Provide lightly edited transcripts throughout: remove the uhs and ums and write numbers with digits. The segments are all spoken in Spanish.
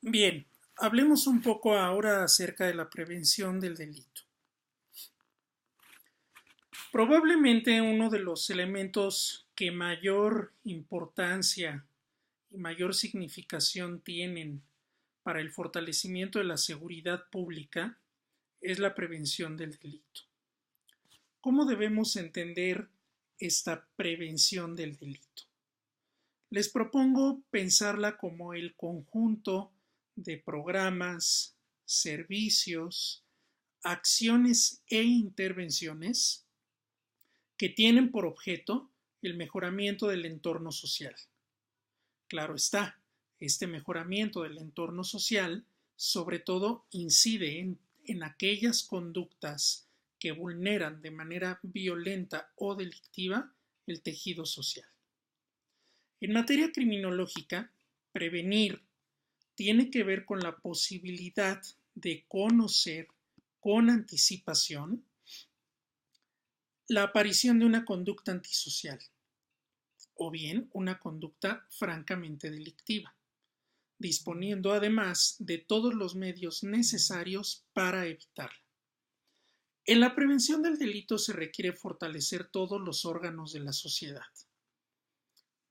Bien, hablemos un poco ahora acerca de la prevención del delito. Probablemente uno de los elementos que mayor importancia y mayor significación tienen para el fortalecimiento de la seguridad pública es la prevención del delito. ¿Cómo debemos entender esta prevención del delito? Les propongo pensarla como el conjunto de programas, servicios, acciones e intervenciones que tienen por objeto el mejoramiento del entorno social. Claro está, este mejoramiento del entorno social sobre todo incide en aquellas conductas que vulneran de manera violenta o delictiva el tejido social. En materia criminológica, prevenir tiene que ver con la posibilidad de conocer con anticipación la aparición de una conducta antisocial o bien una conducta francamente delictiva, disponiendo además de todos los medios necesarios para evitarla. En la prevención del delito se requiere fortalecer todos los órganos de la sociedad,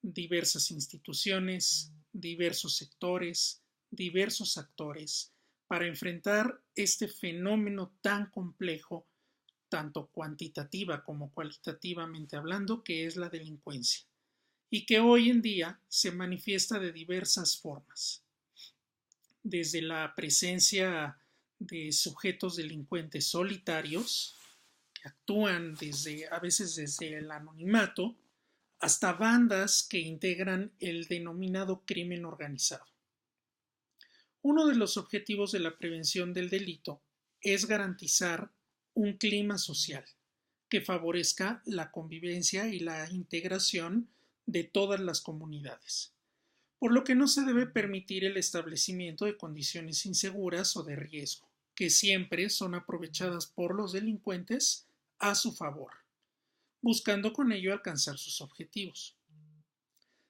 diversas instituciones, diversos sectores, diversos actores, para enfrentar este fenómeno tan complejo, tanto cuantitativa como cualitativamente hablando, que es la delincuencia, y que hoy en día se manifiesta de diversas formas, desde la presencia de sujetos delincuentes solitarios, que actúan a veces desde el anonimato, hasta bandas que integran el denominado crimen organizado. Uno de los objetivos de la prevención del delito es garantizar un clima social que favorezca la convivencia y la integración de todas las comunidades, por lo que no se debe permitir el establecimiento de condiciones inseguras o de riesgo, que siempre son aprovechadas por los delincuentes a su favor, buscando con ello alcanzar sus objetivos.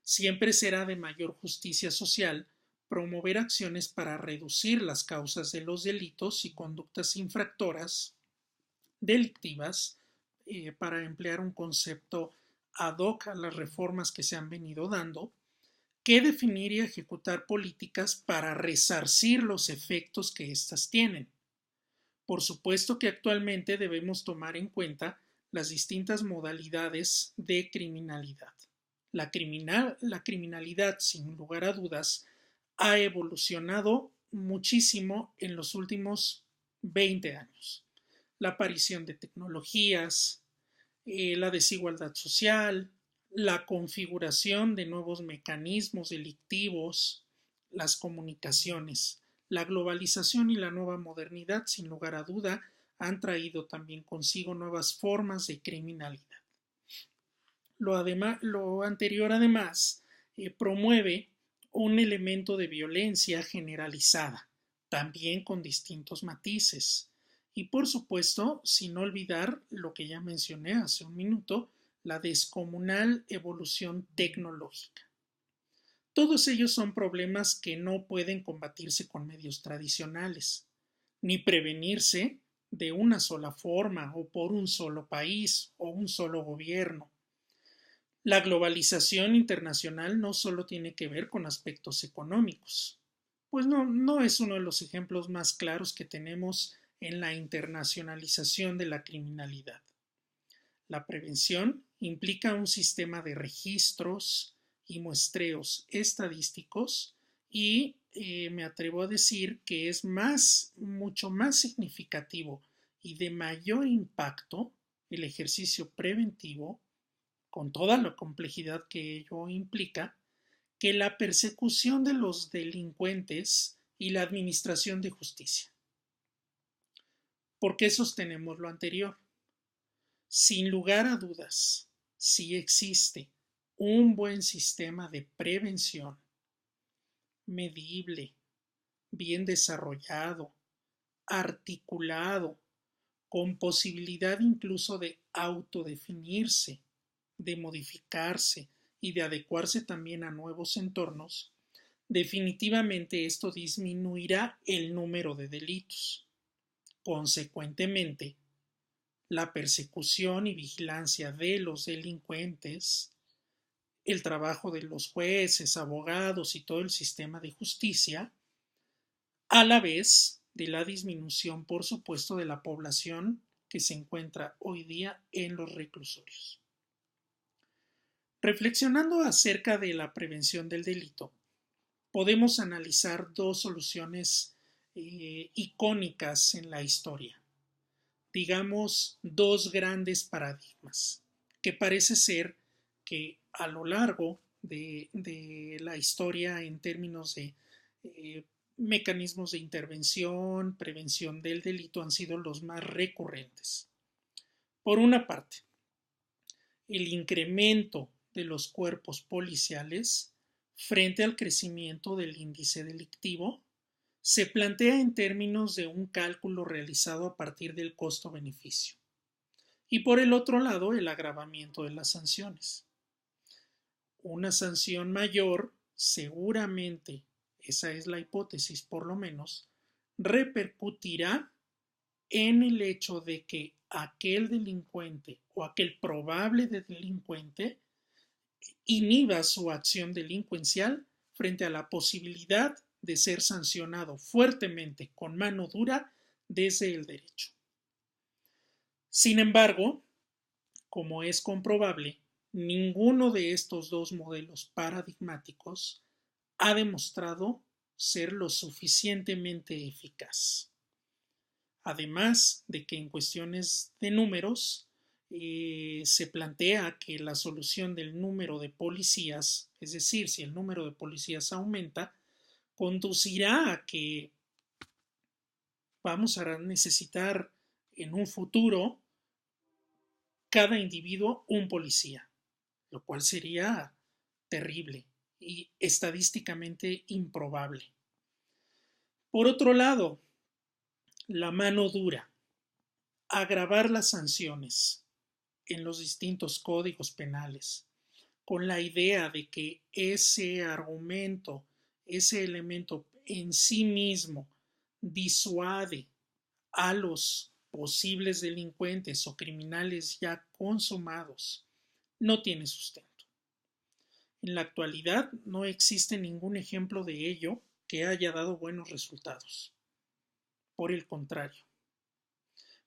Siempre será de mayor justicia social promover acciones para reducir las causas de los delitos y conductas infractoras delictivas, para emplear un concepto ad hoc a las reformas que se han venido dando, que definir y ejecutar políticas para resarcir los efectos que éstas tienen. Por supuesto que actualmente debemos tomar en cuenta las distintas modalidades de criminalidad. La criminalidad, sin lugar a dudas, ha evolucionado muchísimo en los últimos 20 años. La aparición de tecnologías, la desigualdad social, la configuración de nuevos mecanismos delictivos, las comunicaciones, la globalización y la nueva modernidad, sin lugar a duda, han traído también consigo nuevas formas de criminalidad. Lo anterior además promueve un elemento de violencia generalizada, también con distintos matices. Y por supuesto, sin olvidar lo que ya mencioné hace un minuto, la descomunal evolución tecnológica. Todos ellos son problemas que no pueden combatirse con medios tradicionales, ni prevenirse de una sola forma o por un solo país o un solo gobierno. La globalización internacional no solo tiene que ver con aspectos económicos, pues no es uno de los ejemplos más claros que tenemos en la internacionalización de la criminalidad. La prevención implica un sistema de registros y muestreos estadísticos y me atrevo a decir que es mucho más significativo y de mayor impacto el ejercicio preventivo, con toda la complejidad que ello implica, que la persecución de los delincuentes y la administración de justicia. ¿Por qué sostenemos lo anterior? Sin lugar a dudas, si existe un buen sistema de prevención, medible, bien desarrollado, articulado, con posibilidad incluso de autodefinirse, de modificarse y de adecuarse también a nuevos entornos, definitivamente esto disminuirá el número de delitos. Consecuentemente, la persecución y vigilancia de los delincuentes, el trabajo de los jueces, abogados y todo el sistema de justicia, a la vez de la disminución, por supuesto, de la población que se encuentra hoy día en los reclusorios. Reflexionando acerca de la prevención del delito, podemos analizar dos soluciones icónicas en la historia, digamos dos grandes paradigmas, que parece ser que a lo largo de la historia en términos de mecanismos de intervención, prevención del delito han sido los más recurrentes. Por una parte, el incremento de los cuerpos policiales frente al crecimiento del índice delictivo se plantea en términos de un cálculo realizado a partir del costo-beneficio. Y por el otro lado, el agravamiento de las sanciones. Una sanción mayor, seguramente, esa es la hipótesis por lo menos, repercutirá en el hecho de que aquel delincuente o aquel probable delincuente inhiba su acción delincuencial frente a la posibilidad de ser sancionado fuertemente con mano dura desde el derecho. Sin embargo, como es comprobable, ninguno de estos dos modelos paradigmáticos ha demostrado ser lo suficientemente eficaz. Además de que en cuestiones de números se plantea que la solución del número de policías, es decir, si el número de policías aumenta, conducirá a que vamos a necesitar en un futuro cada individuo un policía, lo cual sería terrible y estadísticamente improbable. Por otro lado, la mano dura, agravar las sanciones en los distintos códigos penales, con la idea de que ese argumento, ese elemento en sí mismo disuade a los posibles delincuentes o criminales ya consumados, no tiene sustento. En la actualidad no existe ningún ejemplo de ello que haya dado buenos resultados. Por el contrario,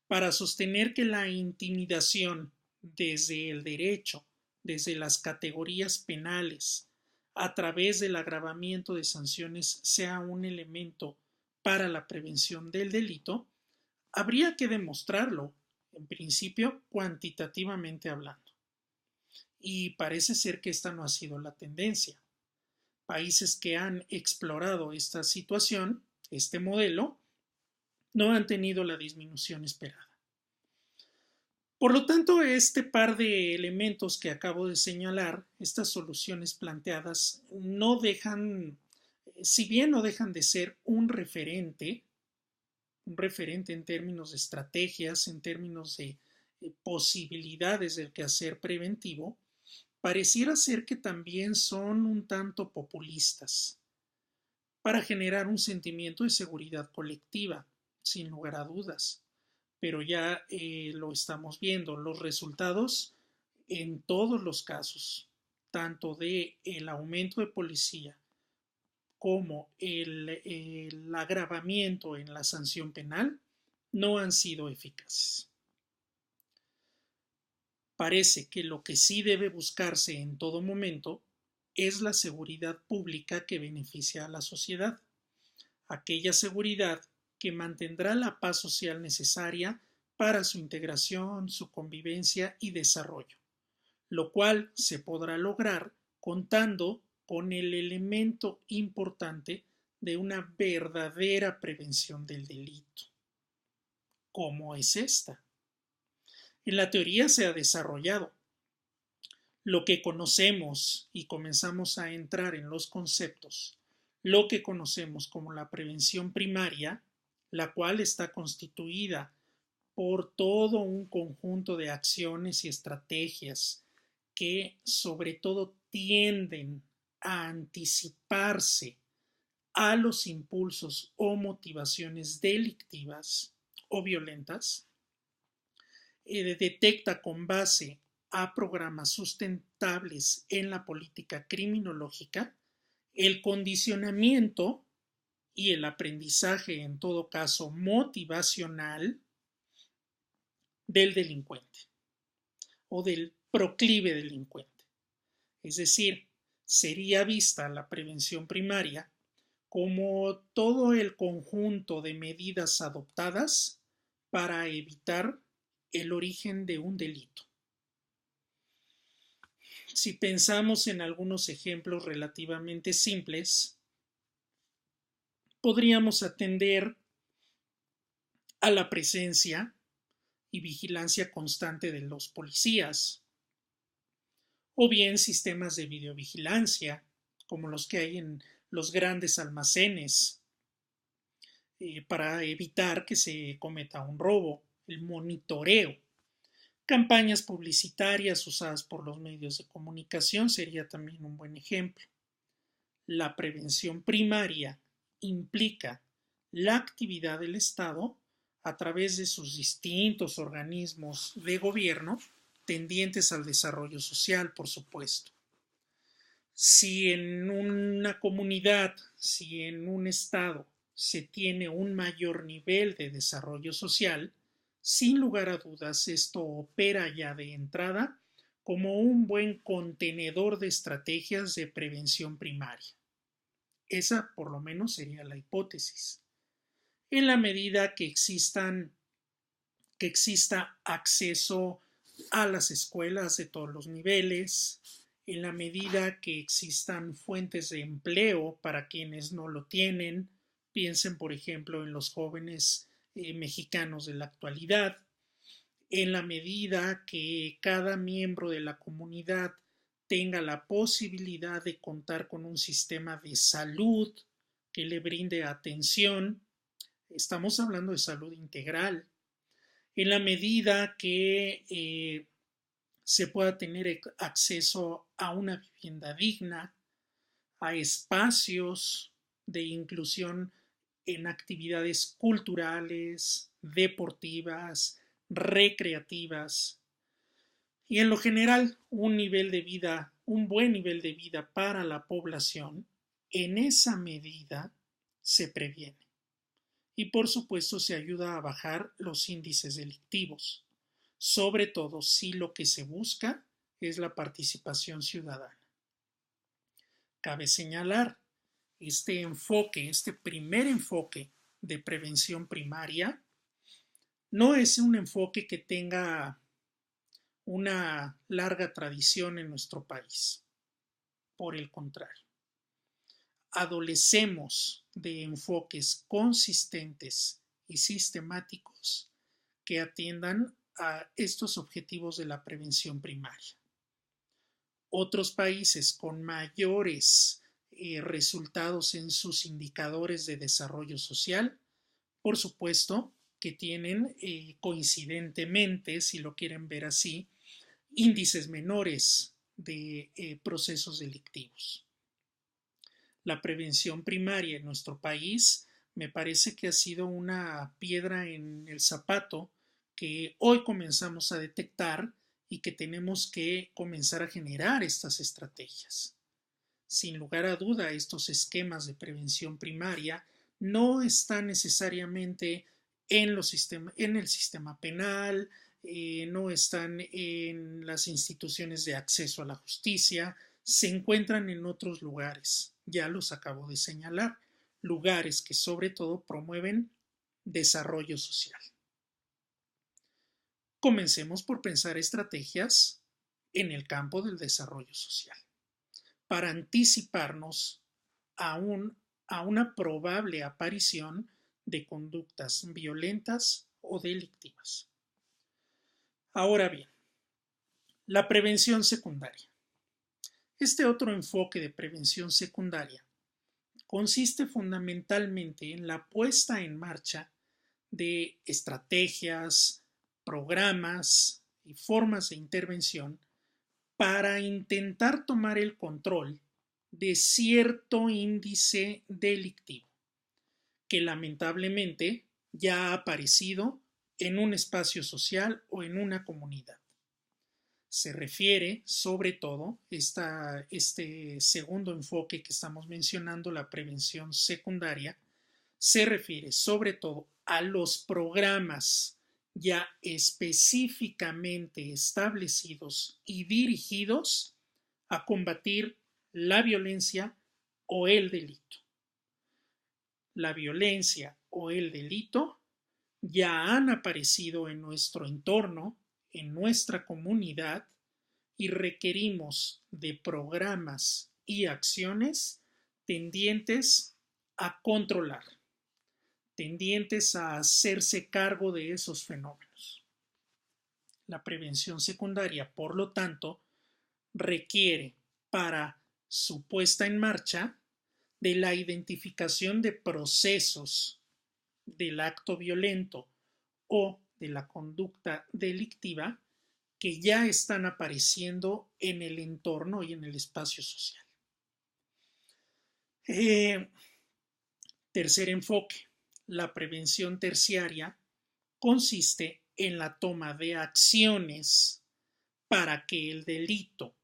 para sostener que la intimidación desde el derecho, desde las categorías penales, a través del agravamiento de sanciones sea un elemento para la prevención del delito, habría que demostrarlo, en principio, cuantitativamente hablando. Y parece ser que esta no ha sido la tendencia. Países que han explorado esta situación, este modelo, no han tenido la disminución esperada. Por lo tanto, este par de elementos que acabo de señalar, estas soluciones planteadas, no dejan, si bien no dejan de ser un referente en términos de estrategias, en términos de posibilidades del quehacer preventivo, pareciera ser que también son un tanto populistas para generar un sentimiento de seguridad colectiva, sin lugar a dudas. Pero ya lo estamos viendo, los resultados en todos los casos, tanto de el aumento de policía como el agravamiento en la sanción penal, no han sido eficaces. Parece que lo que sí debe buscarse en todo momento es la seguridad pública que beneficia a la sociedad, aquella seguridad que mantendrá la paz social necesaria para su integración, su convivencia y desarrollo, lo cual se podrá lograr contando con el elemento importante de una verdadera prevención del delito. ¿Cómo es esta? En la teoría se ha desarrollado. Lo que conocemos y comenzamos a entrar en los conceptos, lo que conocemos como la prevención primaria, la cual está constituida por todo un conjunto de acciones y estrategias que sobre todo tienden a anticiparse a los impulsos o motivaciones delictivas o violentas, detecta con base a programas sustentables en la política criminológica el condicionamiento y el aprendizaje, en todo caso motivacional, del delincuente o del proclive delincuente. Es decir, sería vista la prevención primaria como todo el conjunto de medidas adoptadas para evitar el origen de un delito. Si pensamos en algunos ejemplos relativamente simples, podríamos atender a la presencia y vigilancia constante de los policías, o bien sistemas de videovigilancia, como los que hay en los grandes almacenes, para evitar que se cometa un robo, el monitoreo. Campañas publicitarias usadas por los medios de comunicación sería también un buen ejemplo. La prevención primaria implica la actividad del Estado a través de sus distintos organismos de gobierno tendientes al desarrollo social, por supuesto. Si en una comunidad, si en un estado se tiene un mayor nivel de desarrollo social, sin lugar a dudas esto opera ya de entrada como un buen contenedor de estrategias de prevención primaria. Esa por lo menos sería la hipótesis. En la medida que exista acceso a las escuelas de todos los niveles, en la medida que existan fuentes de empleo para quienes no lo tienen, piensen por ejemplo en los jóvenes mexicanos de la actualidad, en la medida que cada miembro de la comunidad tenga la posibilidad de contar con un sistema de salud que le brinde atención, estamos hablando de salud integral, en la medida que se pueda tener acceso a una vivienda digna, a espacios de inclusión en actividades culturales, deportivas, recreativas y en lo general un nivel de vida, un buen nivel de vida para la población, en esa medida se previene. Y por supuesto se ayuda a bajar los índices delictivos, sobre todo si lo que se busca es la participación ciudadana. Cabe señalar, este primer enfoque de prevención primaria, no es un enfoque que tenga una larga tradición en nuestro país. Por el contrario, adolecemos de enfoques consistentes y sistemáticos que atiendan a estos objetivos de la prevención primaria. Otros países con mayores resultados en sus indicadores de desarrollo social, por supuesto que tienen coincidentemente, si lo quieren ver así, índices menores de procesos delictivos. La prevención primaria en nuestro país me parece que ha sido una piedra en el zapato que hoy comenzamos a detectar y que tenemos que comenzar a generar estas estrategias. Sin lugar a duda, estos esquemas de prevención primaria no están necesariamente en el sistema penal, no están en las instituciones de acceso a la justicia, se encuentran en otros lugares, ya los acabo de señalar, lugares que sobre todo promueven desarrollo social. Comencemos por pensar estrategias en el campo del desarrollo social, para anticiparnos a una probable aparición de conductas violentas o delictivas. Ahora bien, la prevención secundaria. Este otro enfoque de prevención secundaria consiste fundamentalmente en la puesta en marcha de estrategias, programas y formas de intervención para intentar tomar el control de cierto índice delictivo que lamentablemente ya ha aparecido en un espacio social o en una comunidad. Se refiere sobre todo, este segundo enfoque que estamos mencionando, la prevención secundaria, se refiere sobre todo a los programas ya específicamente establecidos y dirigidos a combatir la violencia o el delito. La violencia o el delito ya han aparecido en nuestro entorno, en nuestra comunidad, y requerimos de programas y acciones tendientes a controlar, tendientes a hacerse cargo de esos fenómenos. La prevención secundaria, por lo tanto, requiere para su puesta en marcha de la identificación de procesos del acto violento o de la conducta delictiva que ya están apareciendo en el entorno y en el espacio social. Tercer enfoque, la prevención terciaria consiste en la toma de acciones para que el delito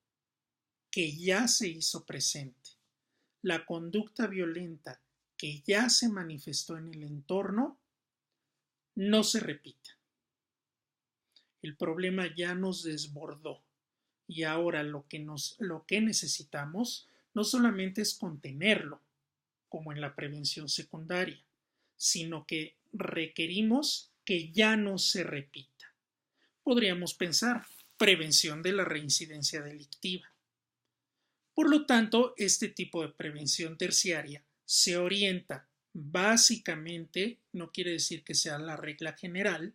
que ya se hizo presente, la conducta violenta que ya se manifestó en el entorno, no se repita. El problema ya nos desbordó y ahora lo que necesitamos no solamente es contenerlo, como en la prevención secundaria, sino que requerimos que ya no se repita. Podríamos pensar prevención de la reincidencia delictiva. Por lo tanto, este tipo de prevención terciaria se orienta básicamente, no quiere decir que sea la regla general,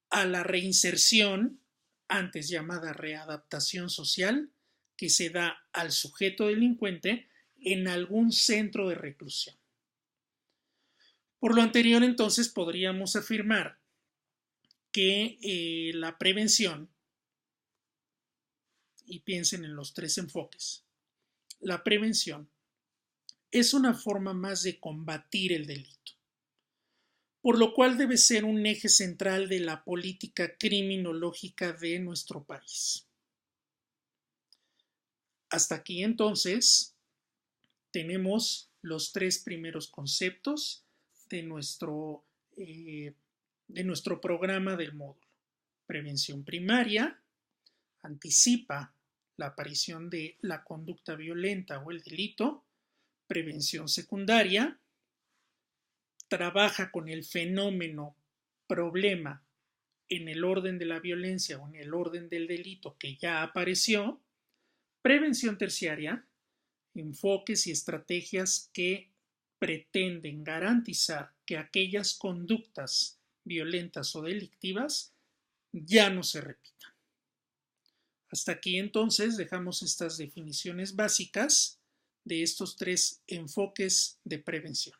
a la reinserción, antes llamada readaptación social, que se da al sujeto delincuente en algún centro de reclusión. Por lo anterior, entonces, podríamos afirmar que la prevención, y piensen en los tres enfoques, la prevención es una forma más de combatir el delito, por lo cual debe ser un eje central de la política criminológica de nuestro país. Hasta aquí, entonces, tenemos los tres primeros conceptos de nuestro programa del módulo. Prevención primaria anticipa la aparición de la conducta violenta o el delito. Prevención secundaria trabaja con el fenómeno problema en el orden de la violencia o en el orden del delito que ya apareció. Prevención terciaria, enfoques y estrategias que pretenden garantizar que aquellas conductas violentas o delictivas ya no se repitan. Hasta aquí entonces dejamos estas definiciones básicas de estos tres enfoques de prevención.